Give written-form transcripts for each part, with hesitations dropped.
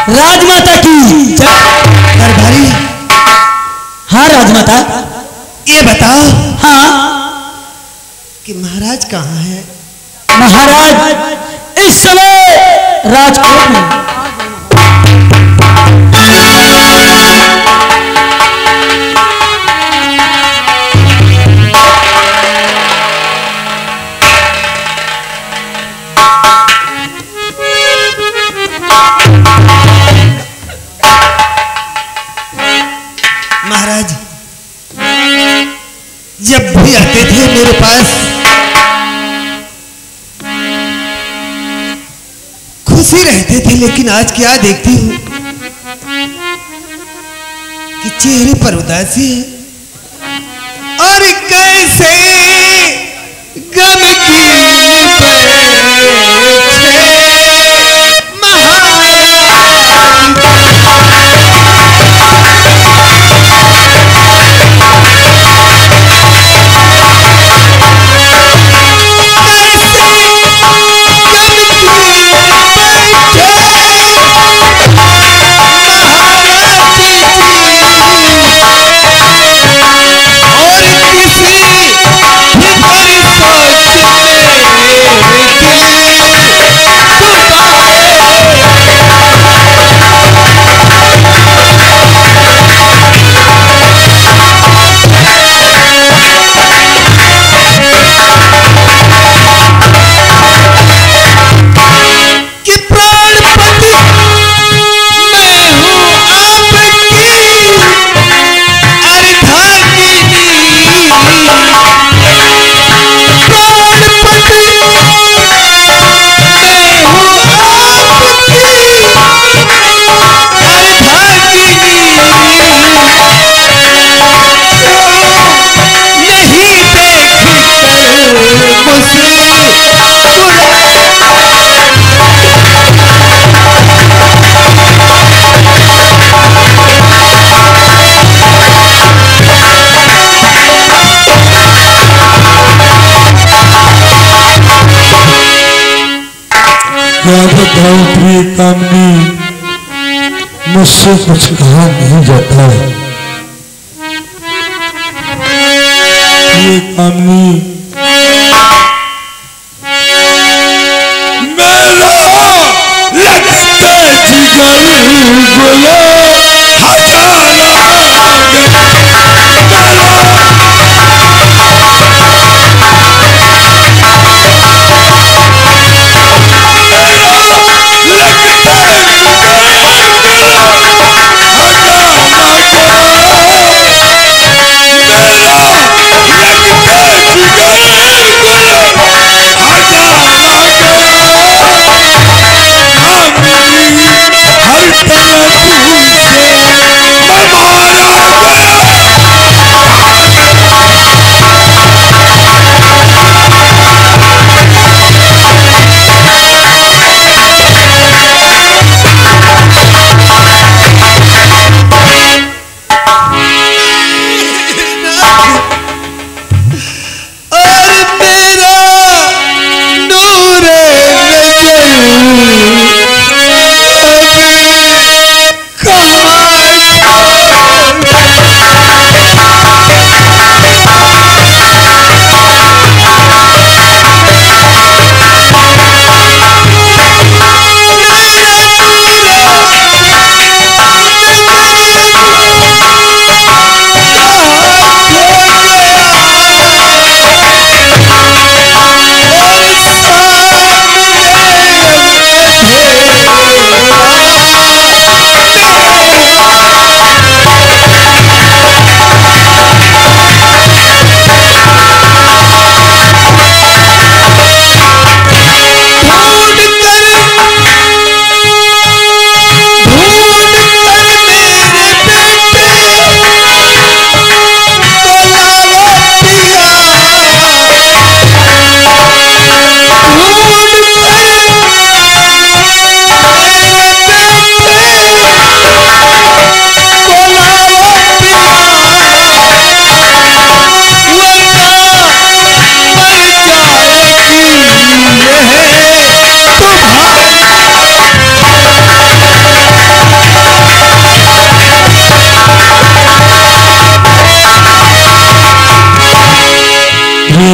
राजमाता की दरबारी। हाँ राजमाता, ये बताओ हाँ कि महाराज कहाँ है? महाराज इस समय राजकोट में। महाराज जब भी आते थे मेरे पास खुशी रहते थे, लेकिन आज क्या देखती हूँ कि चेहरे पर उदासी है और कैसे गम की क्या बताऊं प्रिय कामनी, मुझसे कुछ कहा नहीं जाता है। प्रिय कामनी, मेरा लगता जिगर बोला हर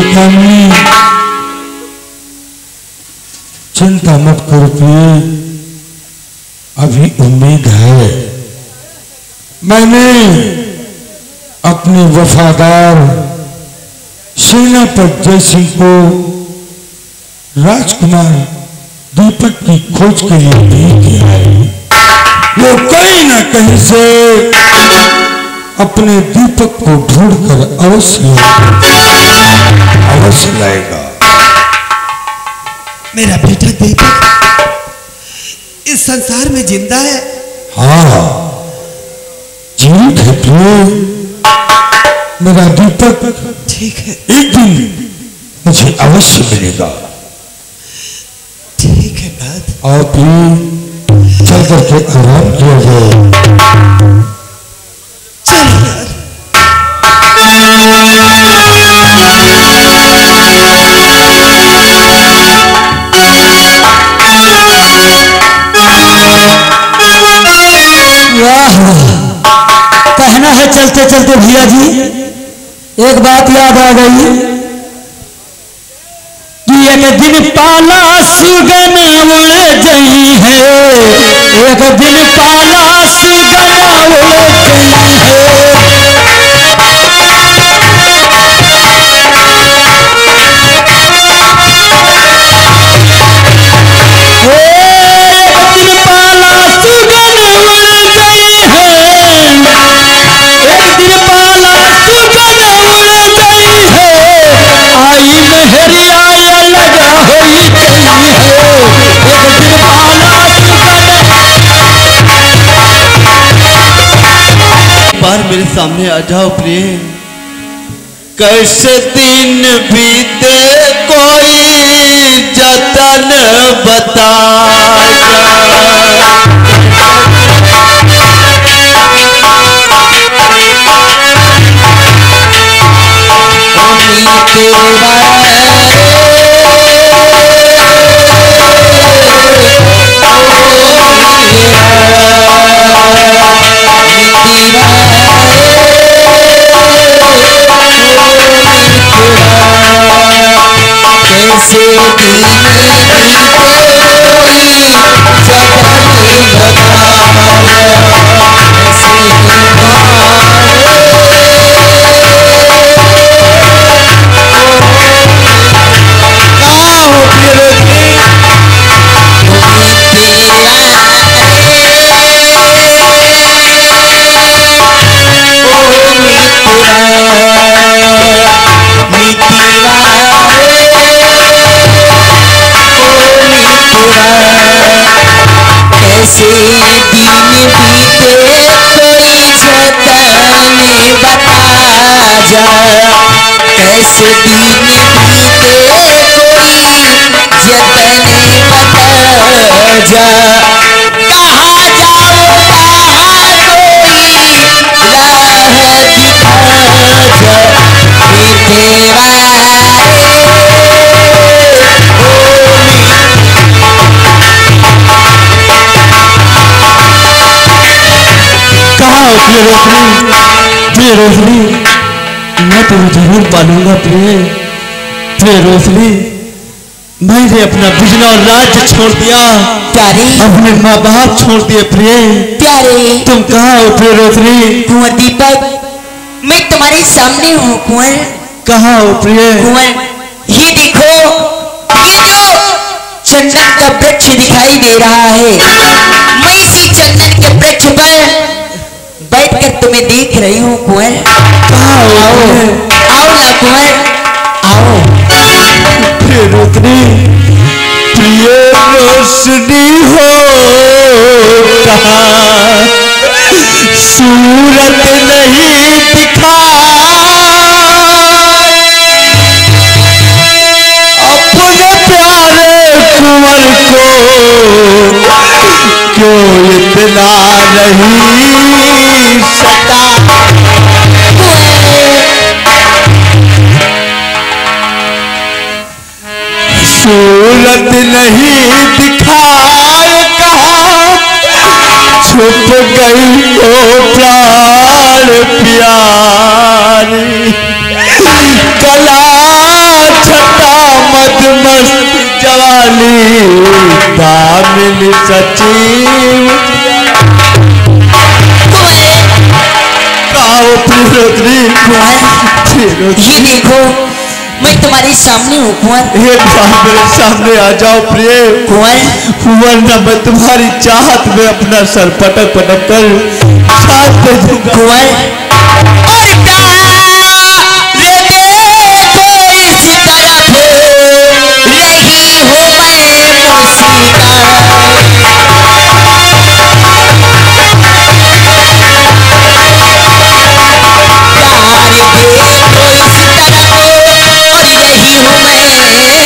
कामनी, चिंता मत करो प्रिय, अभी उम्मीद है। मैंने अपने वफादार सेनापति जय सिंह को राजकुमार दीपक की खोज के लिए भेज दिया है। वो कहीं ना कहीं से अपने दीपक को ढूंढकर अवश्य लाएगा। मेरा बेटा दीपक इस संसार में जिंदा है। हाँ, जीवित है प्रिय, मेरा दीपक ठीक है, एक दिन मुझे अवश्य मिलेगा। ठीक है नाथ। और प्रिय चल करके आराम किया जाए। चलो यार। कहना है चलते चलते भैया जी, एक बात याद आ गई कि एक दिन पाला सुगन उड़ गई है, एक दिन पाला सुगन उड़ गई है। मेरे सामने आ जाओ प्रिय। कैसे दिन बीते कोई जतन बता रोशनी, मैं तुम्हें जरूर पालूंगा प्रिय। प्रिय रोशनी, मैंने अपना बिजला और राज्य छोड़ दिया, प्यारे अपने माँ बाप छोड़ दिए प्रिय। प्यारे तुम कहाँ हो प्रिय रोशनी? कुंवर दीपक, मैं तुम्हारे सामने हूँ कुंवर। कहाँ हो प्रिय? कुंवर, ये देखो, ये जो चंदन का वृक्ष दिखाई दे रहा है, मैं इसी चंदन के वृक्ष पर बैठकर तुम्हें देख रही हूँ कुंवर। आओ आओ ना कुंवर, आओ। प्रिय रोशनी, प्रिय रोशनी हो कहाँ, सूरत नहीं दिखा, अपने प्यारे कुंवर को क्यों इतना नहीं सता। सूरत नहीं दिखाए कहाँ, छुप गई हो प्राण प्यारी, कला वाली दामिनी सचिव ये देखो मैं तुम्हारे सामने हूँ कुंवर। एक बार मेरे सामने आ जाओ प्रिय कुंवर, वरना मैं तुम्हारी चाहत में अपना सर पटक पटक कर साथ दे दूंगा। कुंवर और प्यारे देखो इस तरफ रही हूँ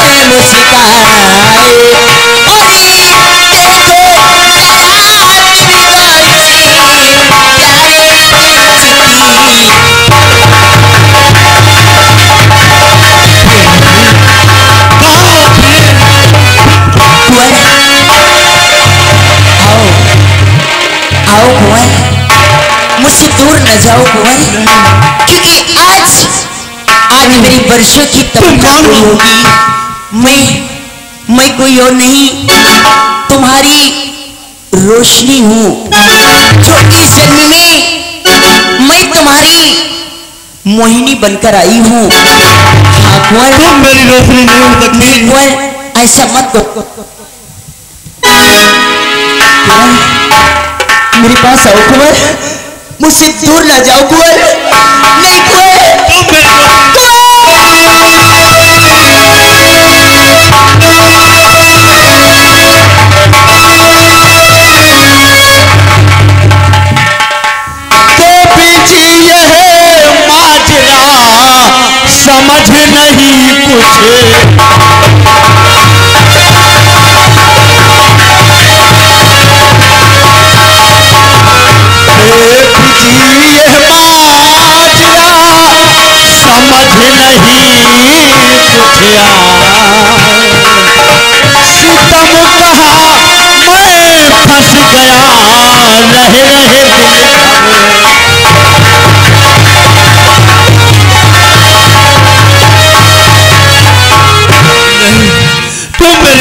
मैं मुस्कान। आओ कुंवर, मुझसे दूर न जाओ कुंवर, क्योंकि आज मेरी वर्षों की तमन्ना पूरी होगी। मैं कोई और नहीं, तुम्हारी रोशनी हूँ, जो इस जन्म में मैं तुम्हारी मोहिनी बनकर आई हूँ। हाँ कुंवर, तुम मेरी रोशनी नहीं हो सकती। कुंवर ऐसा मत करो। मेरे पास आओ कुंवर, मुझसे दूर ना जाओ कुंवर। नहीं कुंवर, तुम मेरी तो पीछे यह माजरा समझ नहीं कुछ।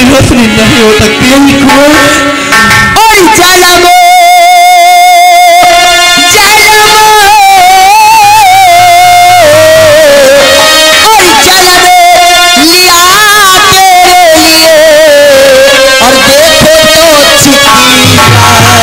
रोशनी नहीं हो सकती जन्म लिया तेरे लिए और देखो तो चितलाए और वही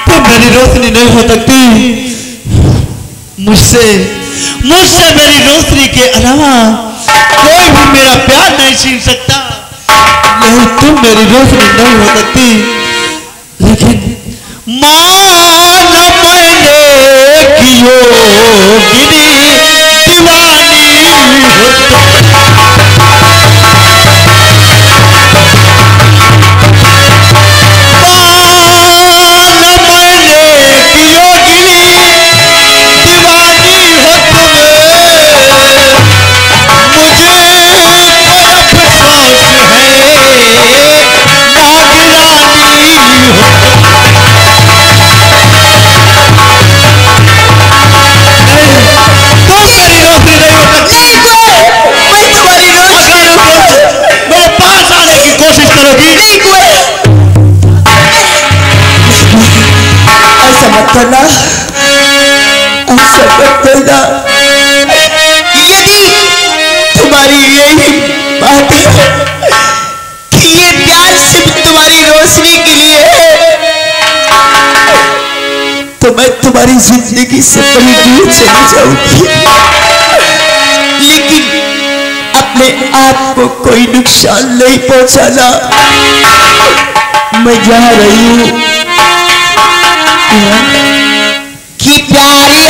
तुम्हारी रोशनी जो नागिन रोशनी नहीं हो सकती। मुझसे मेरी रोशनी के अलावा कोई भी मेरा प्यार नहीं छीन सकता। नहीं, तुम मेरी रोशनी नहीं हो सकती। लेकिन माना मैंने कियो गिरी दीवानी करना करना। यदि तुम्हारी यही बात है कि ये प्यार सिर्फ तुम्हारी रोशनी के लिए है तो मैं तुम्हारी जिंदगी से बड़ी दूर चली जाऊंगी, लेकिन अपने आप को कोई नुकसान नहीं पहुंचाना। मैं जा रही हूं कि प्यारी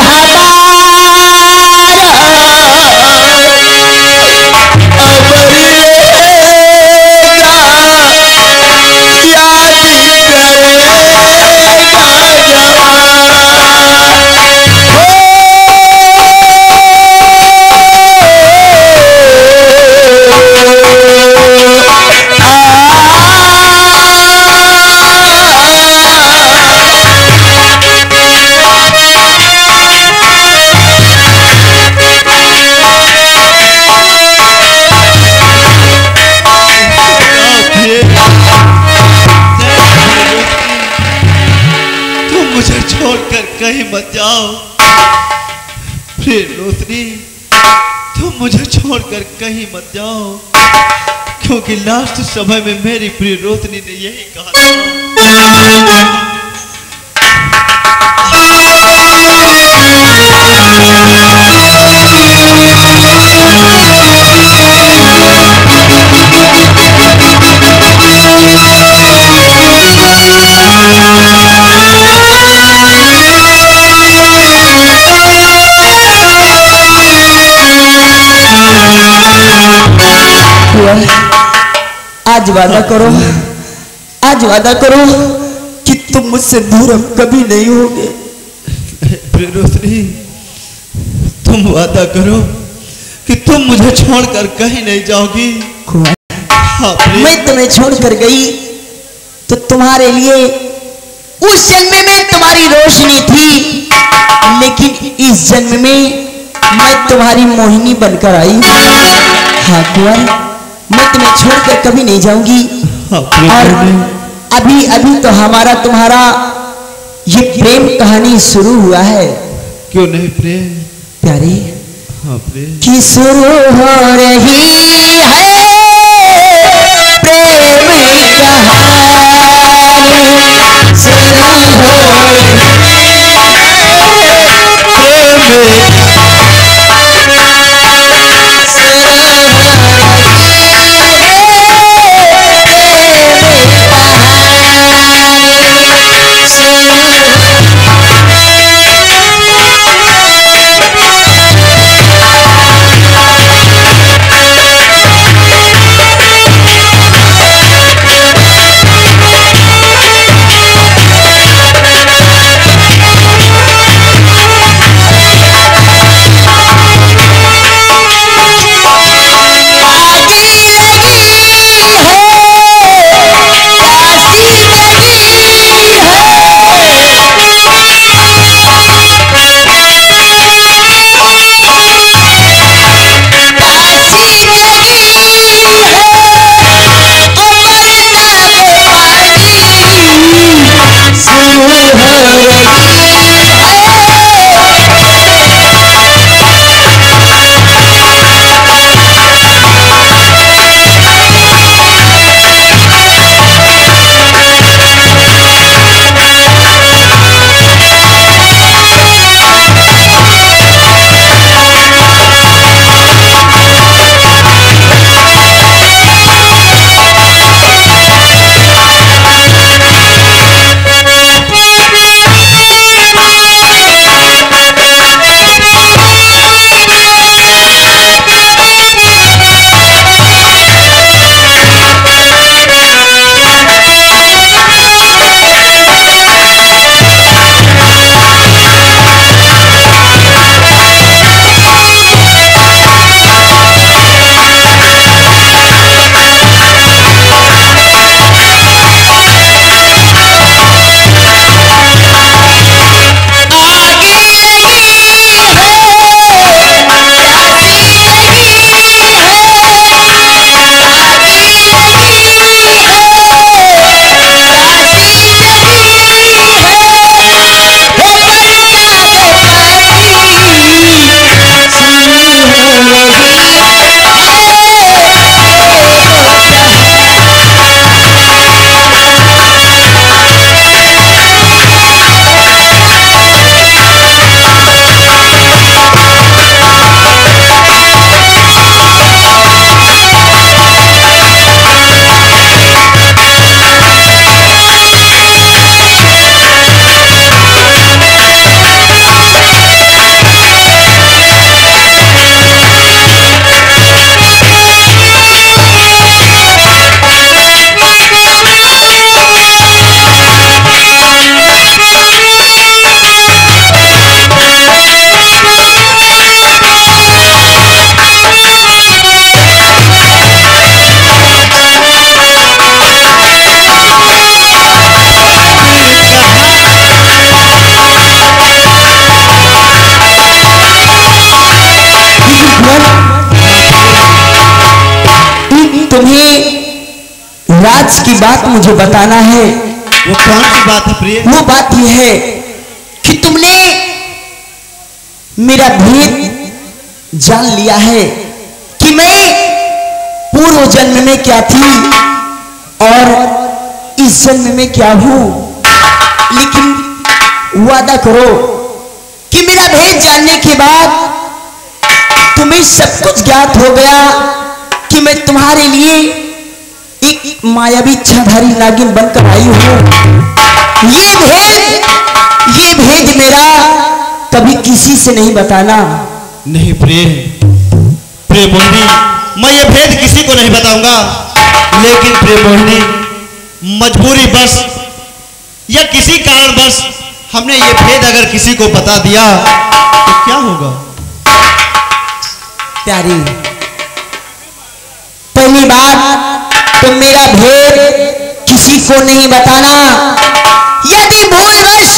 कहीं मत जाओ प्रिय रोशनी, तुम मुझे छोड़कर कहीं मत जाओ, क्योंकि लास्ट समय में मेरी प्रिय रोशनी ने यही कहा था। आज वादा करो, आज वादा करो कि तुम मुझसे दूर अब कभी नहीं होगे। प्रिय रोशनी, तुम वादा करो कि तुम मुझे छोड़कर कहीं नहीं जाओगी। हाँ, मैं तुम्हें छोड़कर गई तो तुम्हारे लिए उस जन्म में तुम्हारी रोशनी थी, लेकिन इस जन्म में मैं तुम्हारी मोहिनी बनकर आई। हाँ कुंवर, मैं तुम्हें छोड़कर कभी नहीं जाऊंगी। और अभी अभी तो हमारा तुम्हारा ये प्रेम कहानी शुरू हुआ है। क्यों नहीं प्रेम प्यारी? हाँ प्रेम कि शुरू हो रही है प्रेम कहानी, शुरू हो तुम्हें राज की बात मुझे बताना है। वो कौन सी बात है प्रिय? वो बात यह है कि तुमने मेरा भेद जान लिया है कि मैं पूर्व जन्म में क्या थी और इस जन्म में क्या हूं। लेकिन वादा करो कि मेरा भेद जानने के बाद तुम्हें सब कुछ ज्ञात हो गया कि मैं तुम्हारे लिए एक मायावी इच्छाधारी नागिन बनकर आई हूं। ये भेद मेरा कभी किसी से नहीं बताना। नहीं प्रिय, प्रिय मोहिनी, मैं ये भेद किसी को नहीं बताऊंगा। लेकिन प्रिय मोहिनी, मजबूरी बस या किसी कारणवश हमने ये भेद अगर किसी को बता दिया तो क्या होगा? प्यारी, पहली बात तुम मेरा भेद किसी को नहीं बताना। यदि भूलवश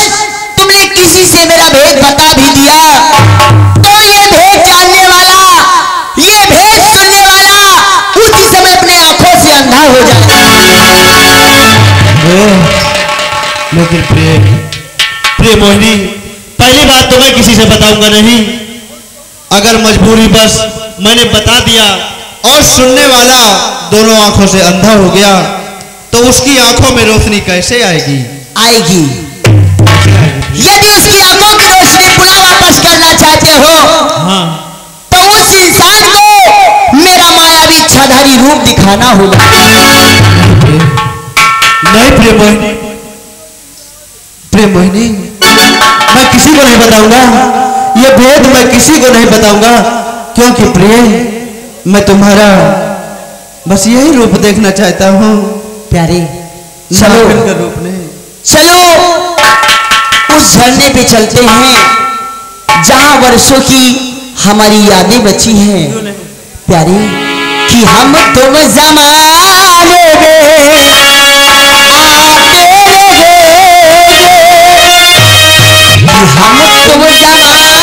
तुमने किसी से मेरा भेद बता भी दिया तो ये भेद जानने वाला, ये भेद सुनने वाला उसी समय अपने आंखों से अंधा हो जाएगा। लेकिन प्रिय, प्रिय मोहिनी, पहली बात तो मैं किसी से बताऊंगा नहीं। अगर मजबूरी बस मैंने बता दिया और सुनने वाला दोनों आंखों से अंधा हो गया तो उसकी आंखों में रोशनी कैसे आएगी? आएगी। यदि उसकी आंखों की रोशनी पुनः वापस करना चाहते हो तो उस इंसान को मेरा मायावी इच्छाधारी रूप दिखाना होगा। नहीं प्रिय मोहिनी, प्रिय मोहिनी, मैं किसी को नहीं बताऊंगा। ये भेद मैं किसी को नहीं बताऊंगा, क्योंकि प्रिय, मैं तुम्हारा बस यही रूप देखना चाहता हूँ। प्यारे, चलो का रूप नहीं। चलो उस झरने पे चलते हैं जहां वर्षों की हमारी यादें बची हैं। प्यारे, कि हम तुम जमाने में आते रहेंगे, हम तुम जमाने